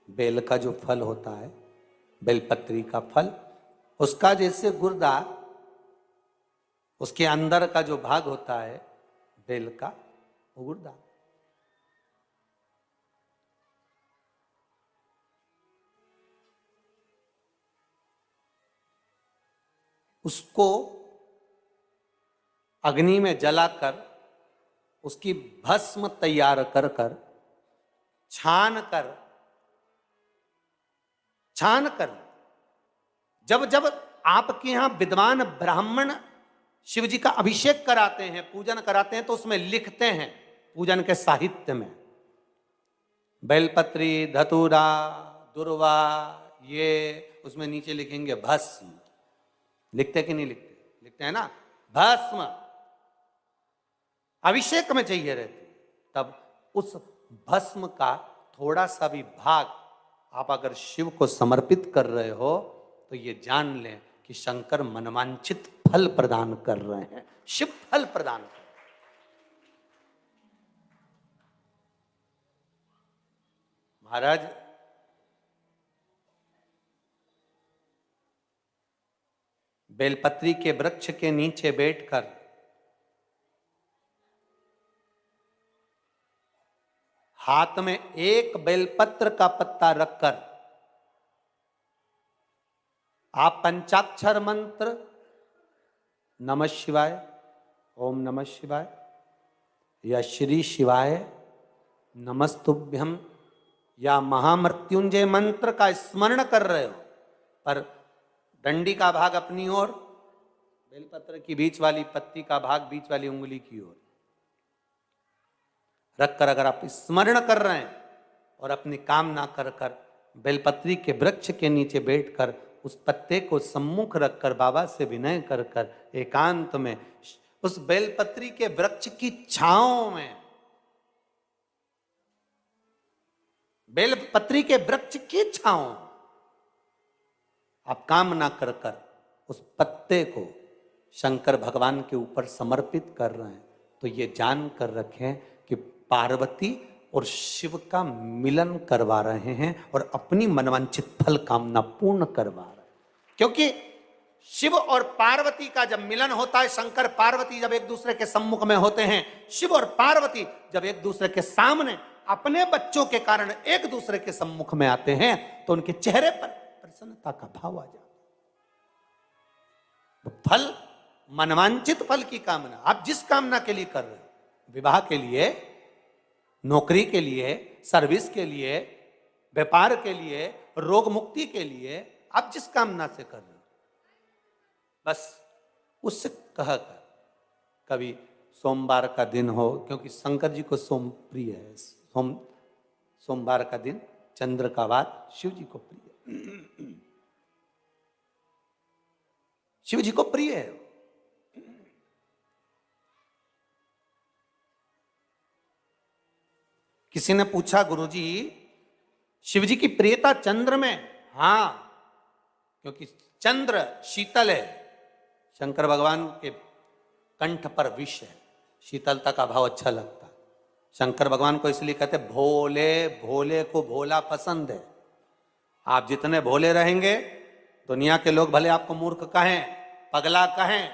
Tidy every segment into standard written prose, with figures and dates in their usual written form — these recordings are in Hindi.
बेल का जो फल होता है, बेलपत्री का फल, उसका जैसे गुर्दा, उसके अंदर का जो भाग होता है बेल का, वो गुर्दा। उसको अग्नि में जलाकर उसकी भस्म तैयार कर कर छान कर जब जब आपके यहां विद्वान ब्राह्मण शिव जी का अभिषेक कराते हैं, पूजन कराते हैं, तो उसमें लिखते हैं पूजन के साहित्य में, बेलपत्री, धतूरा, दुर्वा, ये उसमें नीचे लिखेंगे भस्म। लिखते कि नहीं लिखते? लिखते हैं ना, भस्म अभिषेक में चाहिए रहती। तब उस भस्म का थोड़ा सा भी भाग आप अगर शिव को समर्पित कर रहे हो तो ये जान लें कि शंकर मनवांछित फल प्रदान कर रहे हैं, शिव फल प्रदान कर रहे हैं। महाराज, बेलपत्री के वृक्ष के नीचे बैठकर हाथ में एक बेलपत्र का पत्ता रखकर आप पंचाक्षर मंत्र नमः शिवाय, ओम नमः शिवाय या श्री शिवाय नमस्तुभ्यम या महामृत्युंजय मंत्र का स्मरण कर रहे हो, पर डंडी का भाग अपनी ओर, बेलपत्र की बीच वाली पत्ती का भाग बीच वाली उंगली की ओर रखकर अगर आप स्मरण कर रहे हैं और अपनी कामना कर कर बेलपत्री के वृक्ष के नीचे बैठकर उस पत्ते को सम्मुख रखकर बाबा से विनय कर कर एकांत में उस बेलपत्री के वृक्ष की छांव में, बेलपत्री के वृक्ष की छांव आप कामना कर कर उस पत्ते को शंकर भगवान के ऊपर समर्पित कर रहे हैं, तो ये जान कर रखें कि पार्वती और शिव का मिलन करवा रहे हैं और अपनी मनवांछित फल कामना पूर्ण करवा रहे हैं। क्योंकि शिव और पार्वती का जब मिलन होता है, शंकर पार्वती जब एक दूसरे के सम्मुख में होते हैं, शिव और पार्वती जब एक दूसरे के सामने अपने बच्चों के कारण एक दूसरे के सम्मुख में आते हैं, तो उनके चेहरे पर प्रसन्नता का भाव आ जाता है। फल, मनवांछित फल की कामना आप जिस कामना के लिए कर रहे हो, विवाह के लिए, नौकरी के लिए, सर्विस के लिए, व्यापार के लिए, रोग मुक्ति के लिए, आप जिस कामना से कर रहे हो, बस उससे कहकर कभी सोमवार का दिन हो, क्योंकि शंकर जी को सोम प्रिय है, सोमवार का दिन, चंद्र का वार शिव जी को प्रिय है, शिव जी को प्रिय है। किसी ने पूछा, गुरुजी शिव जी की प्रियता चंद्र में? हां, क्योंकि चंद्र शीतल है, शंकर भगवान के कंठ पर विष है, शीतलता का भाव अच्छा लगता है। शंकर भगवान को इसलिए कहते भोले, भोले को भोला पसंद है। आप जितने भोले रहेंगे, दुनिया के लोग भले आपको मूर्ख कहें, पगला कहें,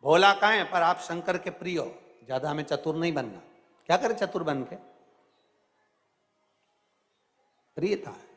भोला कहें, पर आप शंकर के प्रिय हो। ज्यादा हमें चतुर नहीं बनना। क्या करें चतुर बन के? प्रियता है।